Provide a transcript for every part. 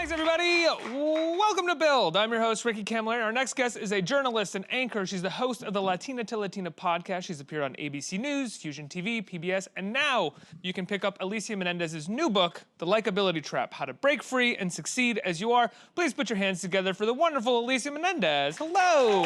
Thanks, everybody. Welcome to Build. I'm your host, Ricky Camilleri. Our next guest is a journalist and anchor. She's the host of the Latina to Latina podcast. She's appeared on ABC News, Fusion TV, PBS, and now you can pick up Alicia Menendez's new book, The Likeability Trap, How to Break Free and Succeed as You Are. Please put your hands together for the wonderful Alicia Menendez. Hello.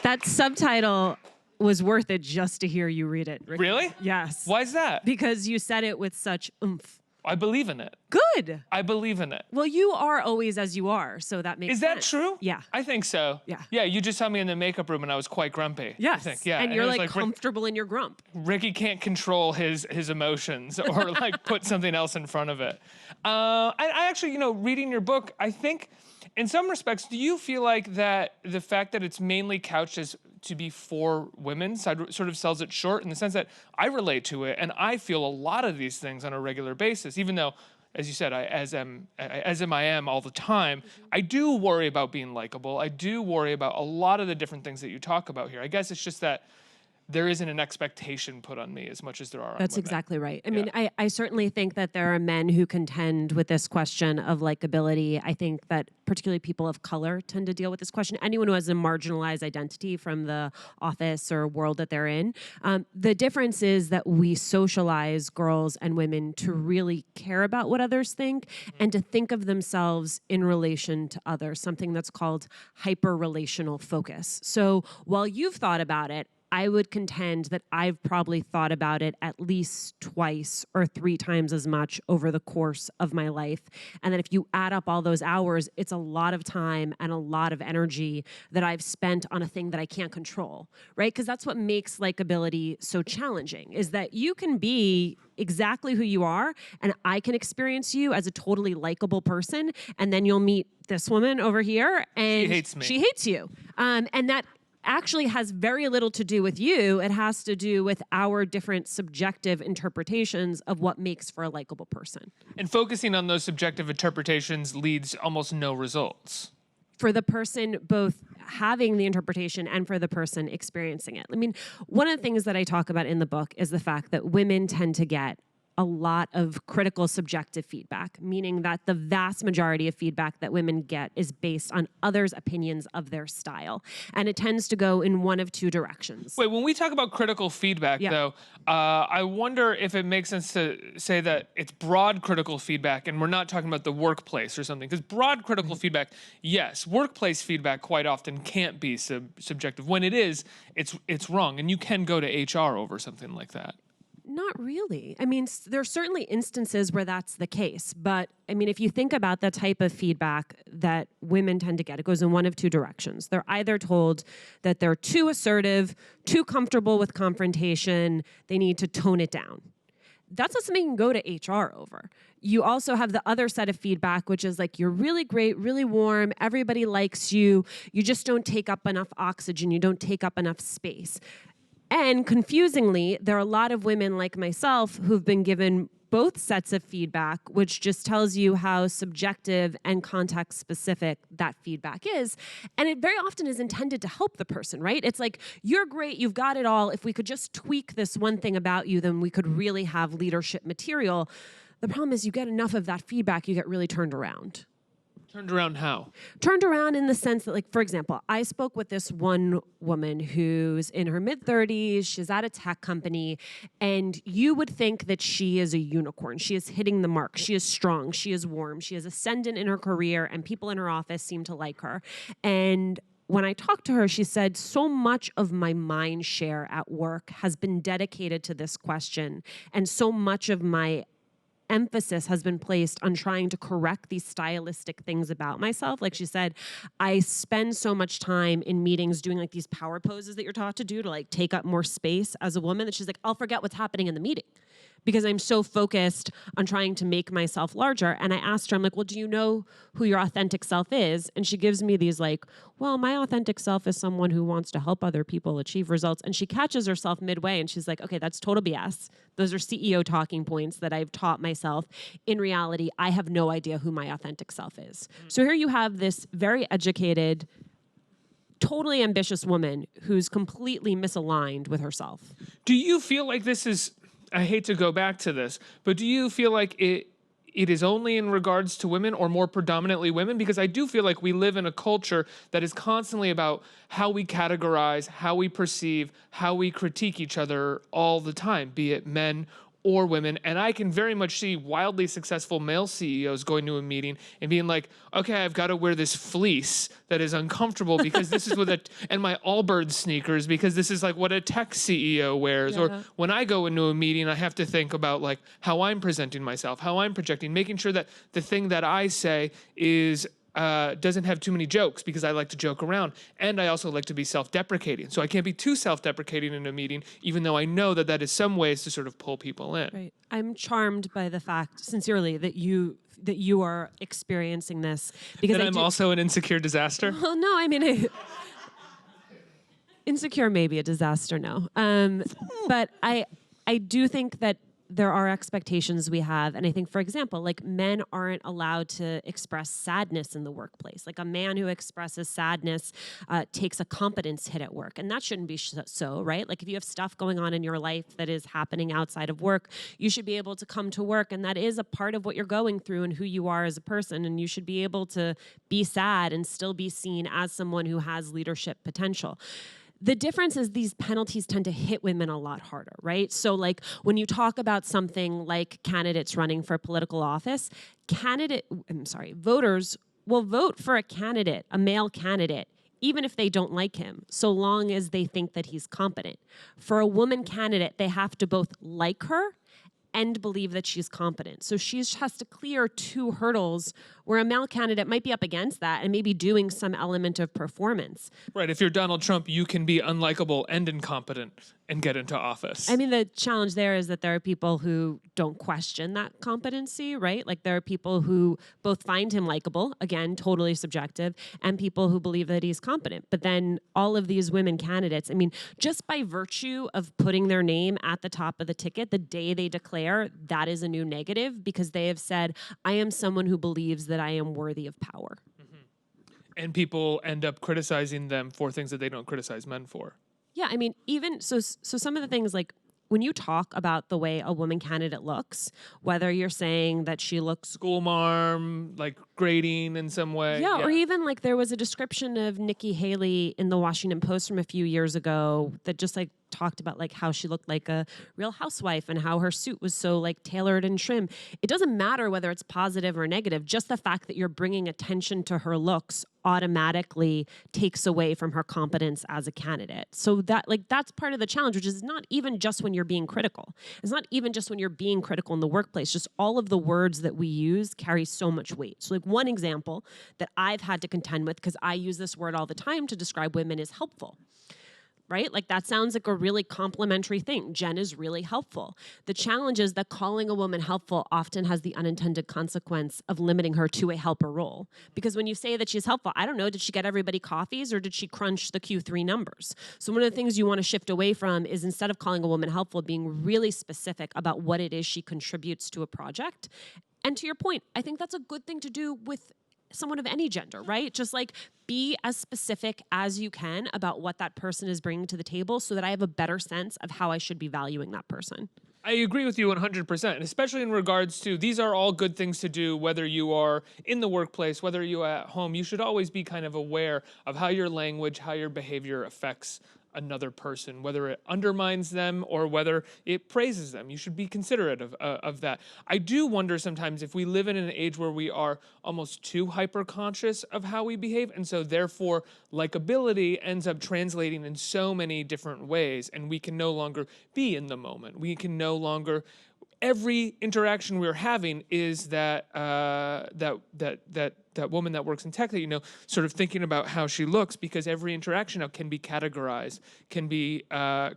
That subtitle was worth it just to hear you read it, Ricky. Really? Yes. Why is that? Because you said it with such oomph. I believe in it. Good. I believe in it. Well, you are always as you are, so that makes sense. Is that true? Yeah. I think so. Yeah. Yeah, you just saw me in the makeup room and I was quite grumpy. Yes. I think. Yeah. And you're it was like comfortable in your grump. Ricky can't control his emotions or like put something else in front of it. I actually, reading your book, I think in some respects, do you feel like that the fact that it's mainly couched as to be for women sort of sells it short in the sense that I relate to it and I feel a lot of these things on a regular basis, even though, as you said, I am all the time. I do worry about being likable. I do worry about a lot of the different things that you talk about here. I guess it's just that there isn't an expectation put on me as much as there are on That's women. exactly right. I mean, I certainly think that there are men who contend with this question of likability. I think that particularly people of color tend to deal with this question. Anyone who has a marginalized identity from the office or world that they're in. The difference is that we socialize girls and women to really care about what others think and to think of themselves in relation to others, something that's called hyper-relational focus. So while you've thought about it, I would contend that I've probably thought about it at least twice or 3 times as much over the course of my life. And then if you add up all those hours, it's a lot of time and a lot of energy that I've spent on a thing that I can't control, right? Because that's what makes likability so challenging, is that you can be exactly who you are, and I can experience you as a totally likable person, and then you'll meet this woman over here, and she hates me. She hates you. And that actually has very little to do with you. It has to do with our different subjective interpretations of what makes for a likable person. And focusing on those subjective interpretations leads almost no results. For the person both having the interpretation and for the person experiencing it. I mean, one of the things that I talk about in the book is the fact that women tend to get a lot of critical subjective feedback, meaning that the vast majority of feedback that women get is based on others' opinions of their style. And it tends to go in one of 2 directions. Wait, when we talk about critical feedback, though, I wonder if it makes sense to say that it's broad critical feedback and we're not talking about the workplace or something. Because broad critical feedback, yes, workplace feedback quite often can't be subjective. When it is, it's wrong. And you can go to HR over something like that. Not really. I mean, there are certainly instances where that's the case. But I mean, if you think about the type of feedback that women tend to get, it goes in one of 2 directions. They're either told that they're too assertive, too comfortable with confrontation, they need to tone it down. That's not something you can go to HR over. You also have the other set of feedback, which is like, you're really great, really warm, everybody likes you, you just don't take up enough oxygen, you don't take up enough space. And confusingly, there are a lot of women like myself who've been given both sets of feedback, which just tells you how subjective and context specific that feedback is. And it very often is intended to help the person, right? It's like, you're great, you've got it all. If we could just tweak this one thing about you, then we could really have leadership material. The problem is you get enough of that feedback, you get really turned around. Turned around how? Turned around in the sense that, like, for example, I spoke with this one woman who's in her mid-30s, she's at a tech company, and you would think that she is a unicorn. She is hitting the mark. She is strong. She is warm. She is ascendant in her career, and people in her office seem to like her. And when I talked to her, she said, so much of my mind share at work has been dedicated to this question, and so much of my emphasis has been placed on trying to correct these stylistic things about myself. Like she said, I spend so much time in meetings doing like these power poses that you're taught to do to like take up more space as a woman, that she's like, I'll forget what's happening in the meeting because I'm so focused on trying to make myself larger. And I asked her, I'm like, well, do you know who your authentic self is? And she gives me these like, well, my authentic self is someone who wants to help other people achieve results. And she catches herself midway and she's like, okay, that's total BS. Those are CEO talking points that I've taught myself. In reality, I have no idea who my authentic self is. So here you have this very educated, totally ambitious woman who's completely misaligned with herself. Do you feel like this is, I hate to go back to this, but do you feel like it is only in regards to women or more predominantly women? Because I do feel like we live in a culture that is constantly about how we categorize, how we perceive, how we critique each other all the time, be it men or women. And I can very much see wildly successful male CEOs going to a meeting and being like, okay, I've got to wear this fleece that is uncomfortable because this is and my Allbirds sneakers because this is like what a tech CEO wears. Yeah. Or when I go into a meeting, I have to think about like how I'm presenting myself, how I'm projecting, making sure that the thing that I say is doesn't have too many jokes because I like to joke around. And I also like to be self-deprecating. So I can't be too self-deprecating in a meeting, even though I know that that is some ways to sort of pull people in. Right. I'm charmed by the fact, sincerely, that you are experiencing this because That I'm also an insecure disaster. Well, no, I mean, insecure may be a disaster. No, but I do think that there are expectations we have, and I think, for example, like men aren't allowed to express sadness in the workplace. Like a man who expresses sadness takes a competence hit at work, and that shouldn't be so, right? Like if you have stuff going on in your life that is happening outside of work, you should be able to come to work, and that is a part of what you're going through and who you are as a person, and you should be able to be sad and still be seen as someone who has leadership potential. The difference is these penalties tend to hit women a lot harder, right? So like when you talk about something like candidates running for political office, voters will vote for a candidate, a male candidate, even if they don't like him, so long as they think that he's competent. For a woman candidate, they have to both like her and believe that she's competent. So she has to clear two hurdles where a male candidate might be up against that and maybe doing some element of performance. Right. If you're Donald Trump, you can be unlikable and incompetent and get into office. I mean, the challenge there is that there are people who don't question that competency, right? Like there are people who both find him likable, again, totally subjective, and people who believe that he's competent. But then all of these women candidates, I mean, just by virtue of putting their name at the top of the ticket, the day they declare, that is a new negative because they have said, I am someone who believes that I am worthy of power. And people end up criticizing them for things that they don't criticize men for. Yeah, I mean, even so some of the things like when you talk about the way a woman candidate looks, whether you're saying that she looks school marm, like grading in some way. Yeah, or even like there was a description of Nikki Haley in the Washington Post from a few years ago that just like talked about like how she looked like a real housewife and how her suit was so like tailored and trim. It doesn't matter whether it's positive or negative. Just the fact that you're bringing attention to her looks automatically takes away from her competence as a candidate. So that like that's part of the challenge, which is not even just when you're being critical. It's not even just when you're being critical in the workplace. Just all of the words that we use carry so much weight. So like one example that I've had to contend with, because I use this word all the time to describe women, is helpful. Right? Like that sounds like a really complimentary thing. Jen is really helpful. The challenge is that calling a woman helpful often has the unintended consequence of limiting her to a helper role. Because when you say that she's helpful, I don't know, did she get everybody coffees or did she crunch the Q3 numbers? So one of the things you want to shift away from is, instead of calling a woman helpful, being really specific about what it is she contributes to a project. And to your point, I think that's a good thing to do with someone of any gender, right? Just like be as specific as you can about what that person is bringing to the table so that I have a better sense of how I should be valuing that person. I agree with you 100%, and especially in regards to these are all good things to do, whether you are in the workplace, whether you are at home. You should always be kind of aware of how your language, how your behavior affects another person, whether it undermines them or whether it praises them. You should be considerate of that. I do wonder sometimes if we live in an age where we are almost too hyper-conscious of how we behave, and so therefore likability ends up translating in so many different ways, and we can no longer be in the moment. We can no longer... Every interaction we're having is that that woman that works in tech that you know, sort of thinking about how she looks, because every interaction now can be categorized, can be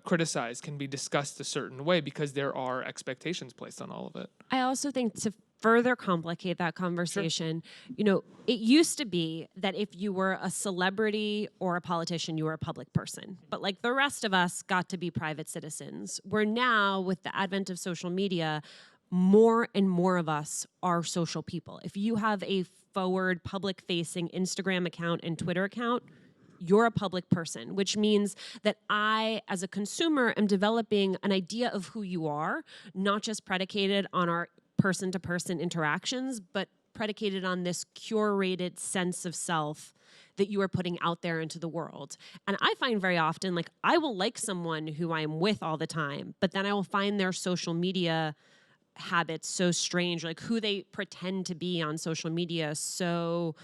criticized, can be discussed a certain way because there are expectations placed on all of it. I also think to further complicate that conversation, you know, it used to be that if you were a celebrity or a politician, you were a public person. But like the rest of us got to be private citizens. Where now, with the advent of social media, more and more of us are social people. If you have a forward public-facing Instagram account and Twitter account, you're a public person, which means that I, as a consumer, am developing an idea of who you are, not just predicated on our person-to-person interactions, but predicated on this curated sense of self that you are putting out there into the world. And I find very often, like, I will like someone who I'm with all the time, but then I will find their social media habits so strange, like who they pretend to be on social media so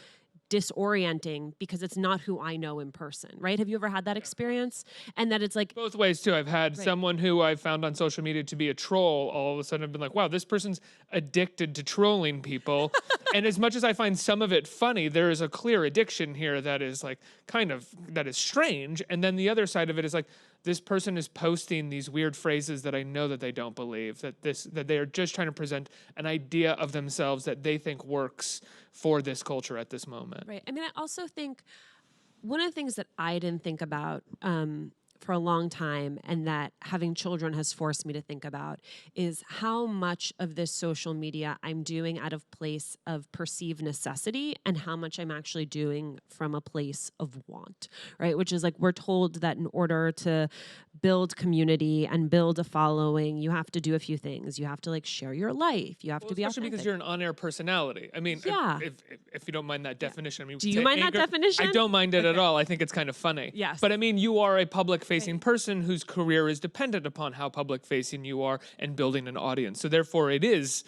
disorienting because it's not who I know in person, right? Have you ever had that experience? And that it's like Both ways too. I've had someone who I've found on social media to be a troll. All of a sudden I've been like, wow, this person's addicted to trolling people. And as much as I find some of it funny, there is a clear addiction here that is like that is strange. And then the other side of it is like, this person is posting these weird phrases that I know that they don't believe, that they are just trying to present an idea of themselves that they think works for this culture at this moment. Right. I mean, I also think one of the things that I didn't think about for a long time, and that having children has forced me to think about, is how much of this social media I'm doing out of place of perceived necessity and how much I'm actually doing from a place of want, right? Which is like, we're told that in order to build community and build a following, you have to do a few things. You have to like share your life. You have to be especially authentic. because you're an on-air personality. I mean, Yeah. if you don't mind that definition. I mean, Do you mind that definition? I don't mind it at all. I think it's kind of funny. Yes. But I mean, you are a public-facing person whose career is dependent upon how public-facing you are and building an audience. So therefore, it is,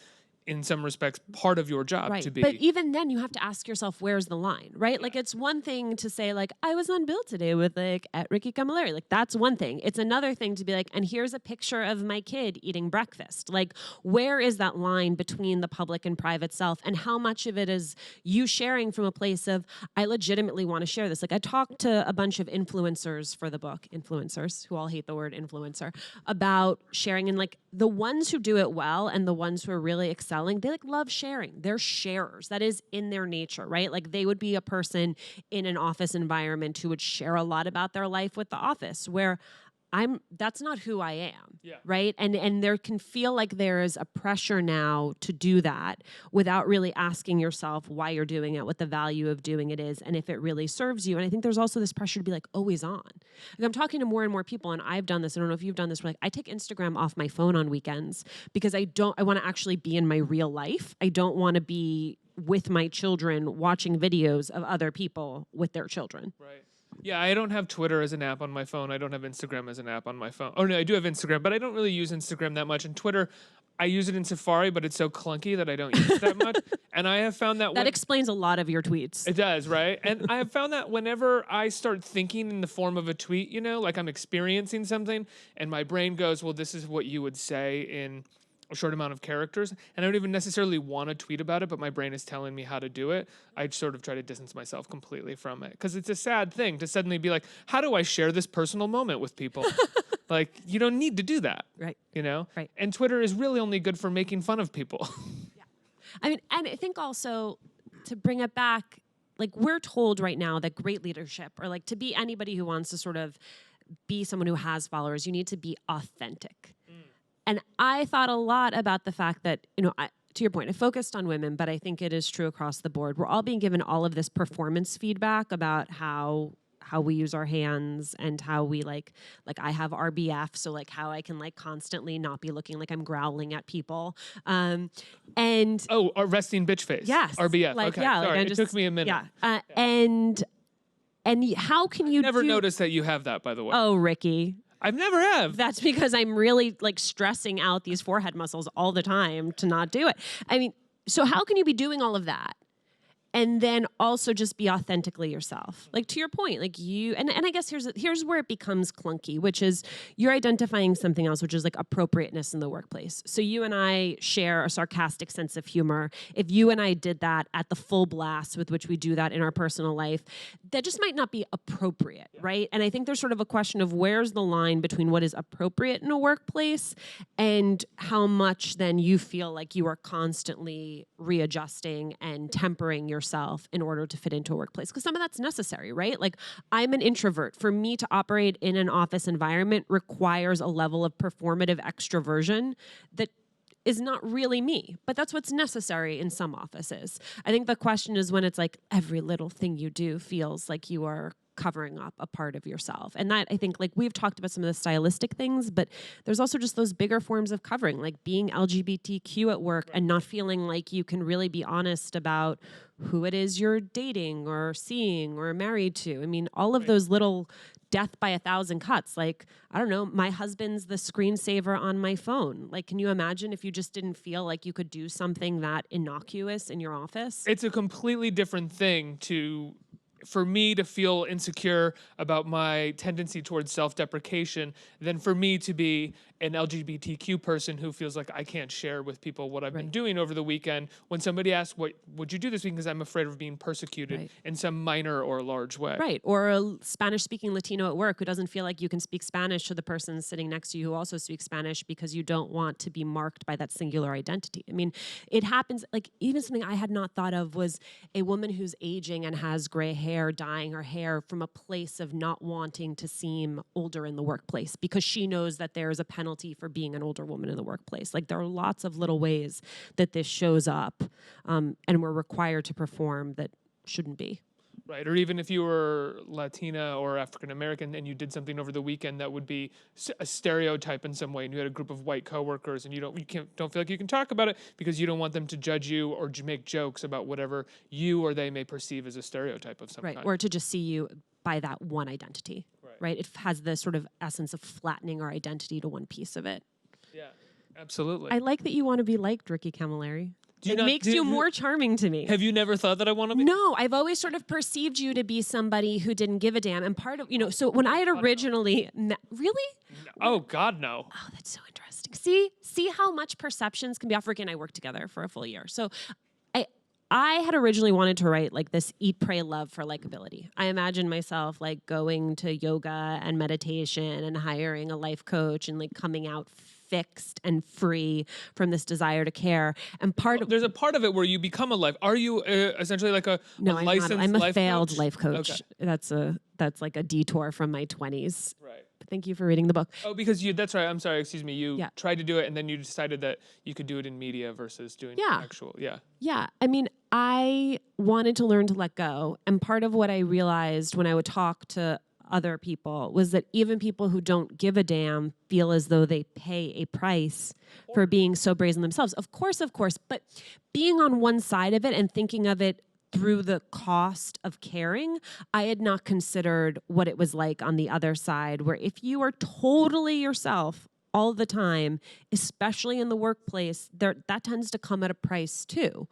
in some respects, part of your job to be. But even then, you have to ask yourself, where's the line, right? Like, it's one thing to say, like, I was on Bill today with, like, at Ricky Camilleri. Like, that's one thing. It's another thing to be like, and here's a picture of my kid eating breakfast. Like, where is that line between the public and private self? And how much of it is you sharing from a place of, I legitimately want to share this? Like, I talked to a bunch of influencers for the book, influencers, who all hate the word influencer, about sharing. And, like, the ones who do it well and the ones who are really excelling, they like love sharing. They're sharers. That is in their nature, right? Like they would be a person in an office environment who would share a lot about their life with the office, where that's not who I am, right? And there can feel like there is a pressure now to do that without really asking yourself why you're doing it, what the value of doing it is, and if it really serves you. And I think there's also this pressure to be like always on. Like I'm talking to more and more people, and I've done this. I don't know if you've done this. Where like I take Instagram off my phone on weekends because I want to actually be in my real life. I don't want to be with my children watching videos of other people with their children. Right. Yeah, I don't have Twitter as an app on my phone. I don't have Instagram as an app on my phone. Oh, no, I do have Instagram, but I don't really use Instagram that much. And Twitter, I use it in Safari, but it's so clunky that I don't use it that much. And I have found that... That explains a lot of your tweets. It does, right? And I have found that whenever I start thinking in the form of a tweet, you know, like I'm experiencing something, and my brain goes, well, this is what you would say in a short amount of characters, and I don't even necessarily want to tweet about it, but my brain is telling me how to do it. I sort of try to distance myself completely from it, because it's a sad thing to suddenly be like, how do I share this personal moment with people? Like, you don't need to do that. Right. You know? Right. And Twitter is really only good for making fun of people. Yeah. I mean, and I think also to bring it back, like we're told right now that great leadership, or like to be anybody who wants to sort of be someone who has followers, you need to be authentic. And I thought a lot about the fact that, you know, to your point, I focused on women, but I think it is true across the board. We're all being given all of this performance feedback about how we use our hands and how we like I have RBF, so like how I can like constantly not be looking like I'm growling at people. And a resting bitch face. Yes. RBF. Like, okay. yeah, Sorry, like it took me a minute. Yeah. And how can you Never noticed that you have that, by the way. Oh, Ricky. I've never have. That's because I'm really like stressing out these forehead muscles all the time to not do it. I mean, so how can you be doing all of that and then also just be authentically yourself? Like to your point, like you, and I guess here's where it becomes clunky, which is you're identifying something else, which is like appropriateness in the workplace. So you and I share a sarcastic sense of humor. If you and I did that at the full blast with which we do that in our personal life, that just might not be appropriate, right? And I think there's sort of a question of where's the line between what is appropriate in a workplace and how much then you feel like you are constantly readjusting and tempering yourself in order to fit into a workplace. Because some of that's necessary, right? Like I'm an introvert. For me to operate in an office environment requires a level of performative extroversion that is not really me, but that's what's necessary in some offices. I think the question is when it's like every little thing you do feels like you are covering up a part of yourself. And that, I think, like we've talked about some of the stylistic things, but there's also just those bigger forms of covering, like being LGBTQ at work and not feeling like you can really be honest about who it is you're dating or seeing or married to. I mean, all of those little death by 1,000 cuts. Like, I don't know, my husband's the screensaver on my phone. Like, can you imagine if you just didn't feel like you could do something that innocuous in your office? It's a completely different thing for me to feel insecure about my tendency towards self-deprecation than for me to be an LGBTQ person who feels like I can't share with people what I've been doing over the weekend. When somebody asks, what would you do this week? Because I'm afraid of being persecuted in some minor or large way. Right. Or a Spanish-speaking Latino at work who doesn't feel like you can speak Spanish to the person sitting next to you who also speaks Spanish because you don't want to be marked by that singular identity. I mean, it happens, like even something I had not thought of was a woman who's aging and has gray hair, dyeing her hair from a place of not wanting to seem older in the workplace because she knows that there's a penalty for being an older woman in the workplace. Like there are lots of little ways that this shows up and we're required to perform that shouldn't be. Right, or even if you were Latina or African American and you did something over the weekend that would be a stereotype in some way, and you had a group of white coworkers, and you don't feel like you can talk about it because you don't want them to judge you or make jokes about whatever you or they may perceive as a stereotype of some kind. Or to just see you by that one identity. Right, it has the sort of essence of flattening our identity to one piece of it. Yeah, absolutely. I like that you want to be liked, Ricky Camilleri. It makes you more charming to me. Have you never thought that I want to be? No, I've always sort of perceived you to be somebody who didn't give a damn. And part of, so when I had originally really? Oh, God, no. Oh, that's so interesting. See how much perceptions can be off. Ricky and I worked together for a full year. So I had originally wanted to write like this eat, pray, love for likability. I imagined myself like going to yoga and meditation and hiring a life coach and like coming out fixed and free from this desire to care. And there's a part of it where you become a life. Are you essentially like a licensed life coach? I'm a failed life coach. Okay. That's like a detour from my 20s. Right. Thank you for reading the book. Oh, because that's right. I'm sorry. Excuse me. You tried to do it and then you decided that you could do it in media versus doing actual. Yeah. Yeah. I mean, I wanted to learn to let go. And part of what I realized when I would talk to other people was that even people who don't give a damn feel as though they pay a price for being so brazen themselves. Of course. But being on one side of it and thinking of it through the cost of caring, I had not considered what it was like on the other side, where if you are totally yourself all the time, especially in the workplace, that tends to come at a price too.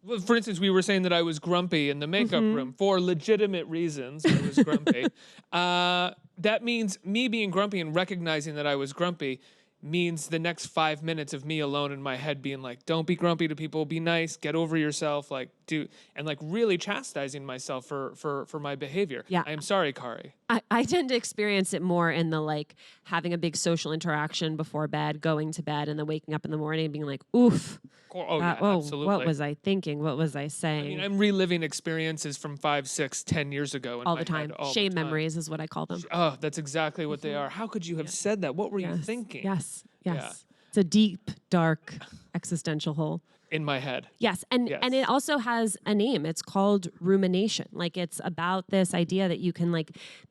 Well, for instance, we were saying that I was grumpy in the makeup room for legitimate reasons. I was grumpy. That means me being grumpy and recognizing that I was grumpy means the next 5 minutes of me alone in my head being like, don't be grumpy to people, be nice, get over yourself, and really chastising myself for my behavior. Yeah. I am sorry, Kari. I tend to experience it more in the like having a big social interaction before bed, going to bed, and then waking up in the morning and being like, oof. Absolutely. What was I thinking? What was I saying? I mean, I'm reliving experiences from 5, 6, 10 years ago. All the time. Shame memories is what I call them. Oh, that's exactly what they are. How could you have said that? What were you thinking? Yes. It's a deep, dark, existential hole. In my head. Yes. And it also has a name. It's called rumination. Like it's about this idea that you can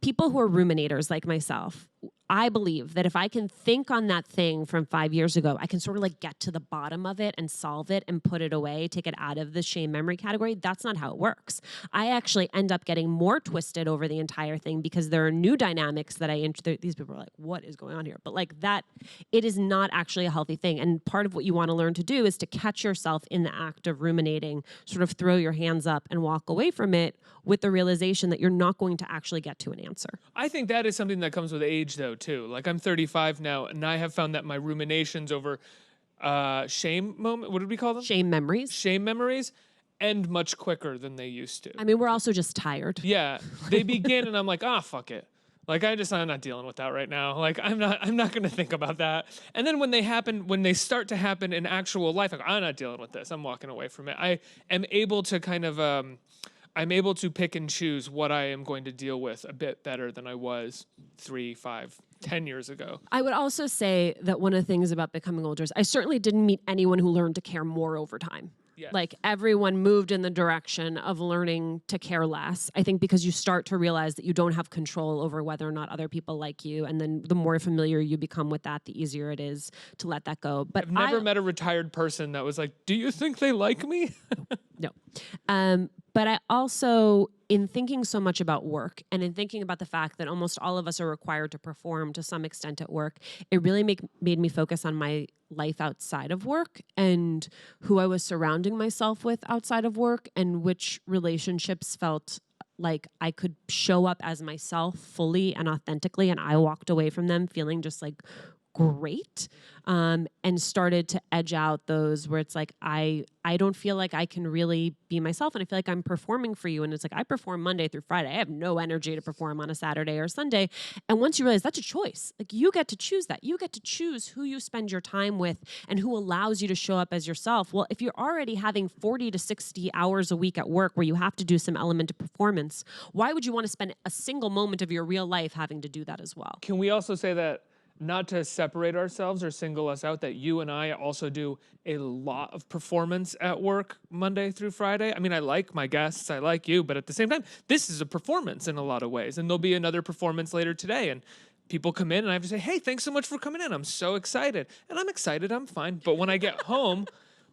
people who are ruminators like myself, I believe that if I can think on that thing from 5 years ago, I can sort of get to the bottom of it and solve it and put it away, take it out of the shame memory category. That's not how it works. I actually end up getting more twisted over the entire thing because there are new dynamics that these people are like, what is going on here? But it is not actually a healthy thing. And part of what you want to learn to do is to catch yourself in the act of ruminating, sort of throw your hands up and walk away from it with the realization that you're not going to actually get to an answer. I think that is something that comes with age though, too. Like I'm 35 now, and I have found that my ruminations over shame moment, what did we call them? Shame memories. Shame memories end much quicker than they used to. I mean, we're also just tired. Yeah. They begin and I'm like, fuck it. I'm not dealing with that right now. I'm not going to think about that. And then when they start to happen in actual life, I'm not dealing with this. I'm walking away from it. I am able to I'm able to pick and choose what I am going to deal with a bit better than I was 3, 5, 10 years ago. I would also say that one of the things about becoming older is I certainly didn't meet anyone who learned to care more over time. Yes. Like everyone moved in the direction of learning to care less. I think because you start to realize that you don't have control over whether or not other people like you. And then the more familiar you become with that, the easier it is to let that go. But I've never met a retired person that was like, do you think they like me? No. But I also, in thinking so much about work and in thinking about the fact that almost all of us are required to perform to some extent at work, it really made me focus on my life outside of work and who I was surrounding myself with outside of work and which relationships felt like I could show up as myself fully and authentically. And I walked away from them feeling just like great, and started to edge out those where it's like I don't feel like I can really be myself, and I feel like I'm performing for you, and it's like I perform Monday through Friday. I have no energy to perform on a Saturday or Sunday. And once you realize that's a choice, like you get to choose that. You get to choose who you spend your time with and who allows you to show up as yourself. Well, if you're already having 40 to 60 hours a week at work where you have to do some element of performance, why would you want to spend a single moment of your real life having to do that as well? Can we also say that, not to separate ourselves or single us out, that you and I also do a lot of performance at work Monday through Friday? I mean, I like my guests, I like you, but at the same time, this is a performance in a lot of ways. And there'll be another performance later today. And people come in and I have to say, hey, thanks so much for coming in. I'm so excited. And I'm excited, I'm fine. But when I get home,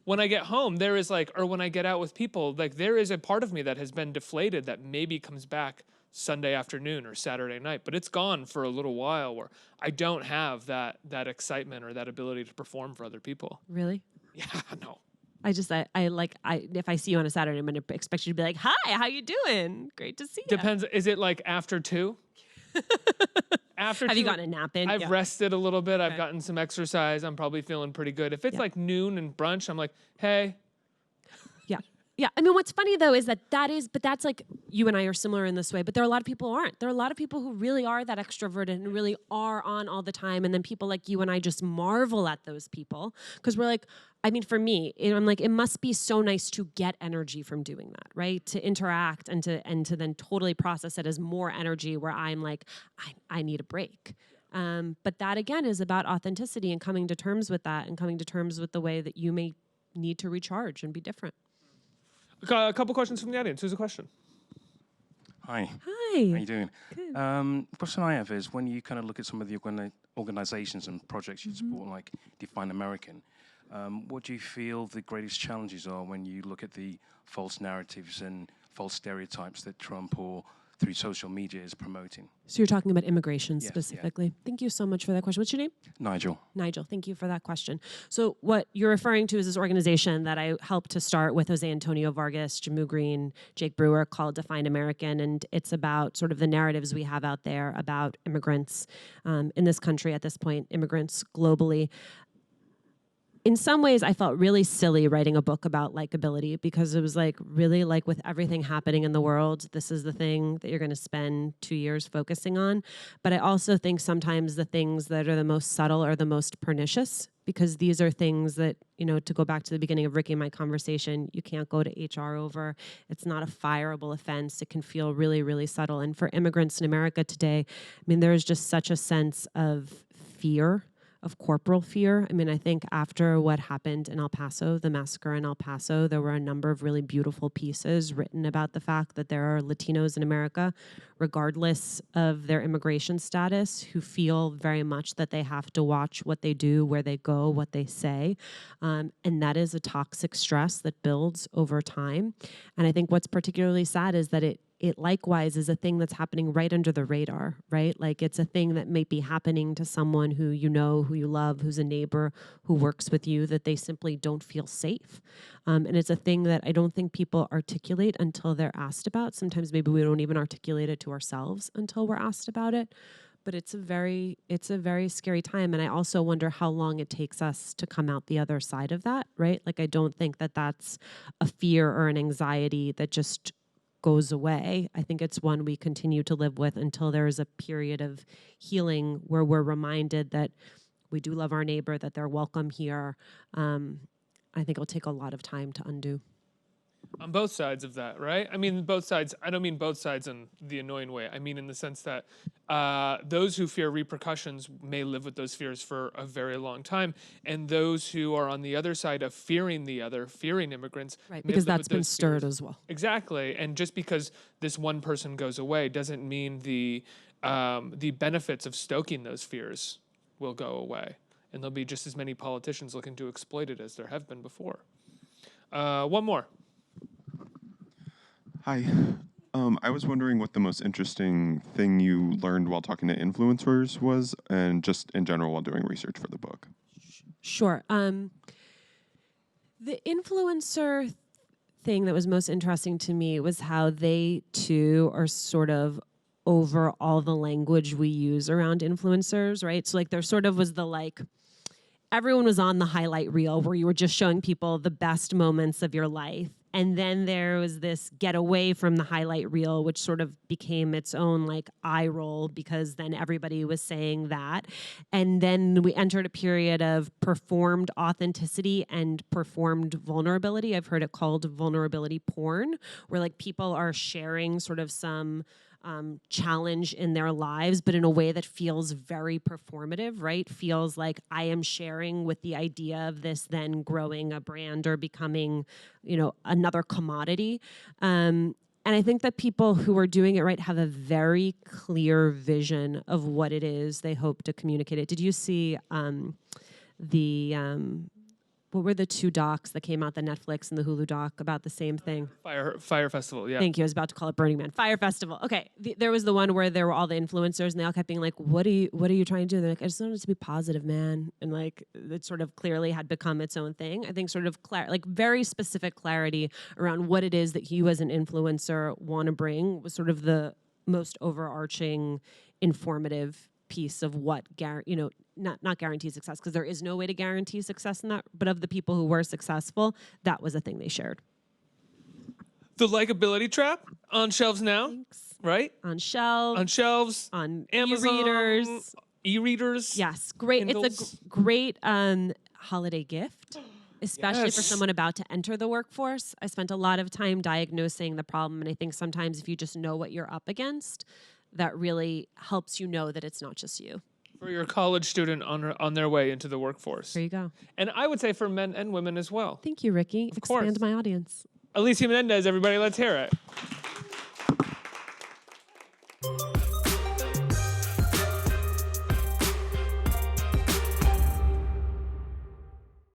there is like, or when I get out with people, like there is a part of me that has been deflated that maybe comes back Sunday afternoon or Saturday night, but it's gone for a little while where I don't have that excitement or that ability to perform for other people. Really? Yeah, no. If I see you on a Saturday, I'm going to expect you to be like, hi, how you doing? Great to see you. Depends. Is it like after 2? After Have 2, you gotten a nap in? I've Yeah. rested a little bit. I've gotten some exercise. I'm probably feeling pretty good. If it's like noon and brunch, I'm like, hey. Yeah. Yeah. I mean, what's funny though is but that's like you and I are similar in this way, but there are a lot of people who aren't. There are a lot of people who really are that extroverted and really are on all the time. And then people like you and I just marvel at those people because we're like, I mean, for me, I'm like, it must be so nice to get energy from doing that, right? To interact and to then totally process it as more energy where I'm like, I need a break. But that again is about authenticity and coming to terms with that and coming to terms with the way that you may need to recharge and be different. A couple questions from the audience. Who's a question? Hi. Hi. How you doing? Good. The question I have is when you kind of look at some of the organizations and projects you support, like Define American, what do you feel the greatest challenges are when you look at the false narratives and false stereotypes that Trump or through social media is promoting? So you're talking about immigration Yes, specifically. yeah. Thank you so much for that question. What's your name? Nigel. Nigel, thank you for that question. So what you're referring to is this organization that I helped to start with Jose Antonio Vargas, Jamu Green, Jake Brewer, called Define American. And it's about sort of the narratives we have out there about immigrants in this country at this point, immigrants globally. In some ways, I felt really silly writing a book about likability because it was like, really, like with everything happening in the world, this is the thing that you're going to spend 2 years focusing on. But I also think sometimes the things that are the most subtle are the most pernicious because these are things that, you know, to go back to the beginning of Ricky and my conversation, you can't go to HR over. It's not a fireable offense. It can feel really, really subtle. And for immigrants in America today, I mean, there is just such a sense of fear, of corporal fear. I mean, I think after what happened in El Paso, the massacre in El Paso, there were a number of really beautiful pieces written about the fact that there are Latinos in America, regardless of their immigration status, who feel very much that they have to watch what they do, where they go, what they say. And that is a toxic stress that builds over time. And I think what's particularly sad is that it likewise is a thing that's happening right under the radar, right? Like it's a thing that may be happening to someone who you know, who you love, who's a neighbor, who works with you, that they simply don't feel safe. And it's a thing that I don't think people articulate until they're asked about. Sometimes maybe we don't even articulate it to ourselves until we're asked about it. But it's a very scary time. And I also wonder how long it takes us to come out the other side of that, right? Like I don't think that that's a fear or an anxiety that just goes away. I think it's one we continue to live with until there is a period of healing where we're reminded that we do love our neighbor, that they're welcome here. I think it'll take a lot of time to undo. On both sides of that, right? I mean, both sides. I don't mean both sides in the annoying way. I mean in the sense that those who fear repercussions may live with those fears for a very long time, and those who are on the other side of fearing the other, fearing immigrants, Right, may because live that's with been those stirred fears. as well. Exactly, and just because this one person goes away doesn't mean the benefits of stoking those fears will go away, and there'll be just as many politicians looking to exploit it as there have been before. One more. Hi. I was wondering what the most interesting thing you learned while talking to influencers was, and just in general while doing research for the book. Sure. The influencer thing that was most interesting to me was how they too are sort of over all the language we use around influencers, right? So like there sort of was the like everyone was on the highlight reel where you were just showing people the best moments of your life. And then there was this get away from the highlight reel, which sort of became its own like eye roll because then everybody was saying that. And then we entered a period of performed authenticity and performed vulnerability. I've heard it called vulnerability porn, where like people are sharing sort of some challenge in their lives, but in a way that feels very performative, right? Feels like I am sharing with the idea of this then growing a brand or becoming, another commodity. And I think that people who are doing it right have a very clear vision of what it is they hope to communicate it. Did you see what were the two docs that came out, the Netflix and the Hulu doc about the same thing? Fire Festival, yeah. Thank you. I was about to call it Burning Man. Fire Festival. Okay. There was the one where there were all the influencers and they all kept being like, what are you trying to do? They're like, I just wanted it to be positive, man. And like, it sort of clearly had become its own thing. I think sort of very specific clarity around what it is that you as an influencer want to bring was sort of the most overarching informative piece of what not guarantee success, because there is no way to guarantee success in that, but of the people who were successful, that was a thing they shared. The Likeability Trap on shelves now. Thanks. Right? On shelves, on Amazon, e-readers. E-readers. Yes, great. Kindles. It's a great holiday gift, especially for Yes. someone about to enter the workforce. I spent a lot of time diagnosing the problem, and I think sometimes if you just know what you're up against, that really helps you know that it's not just you. For your college student on their way into the workforce. There you go. And I would say for men and women as well. Thank you, Ricky. course. Expand my audience. Alicia Menendez, everybody, let's hear it.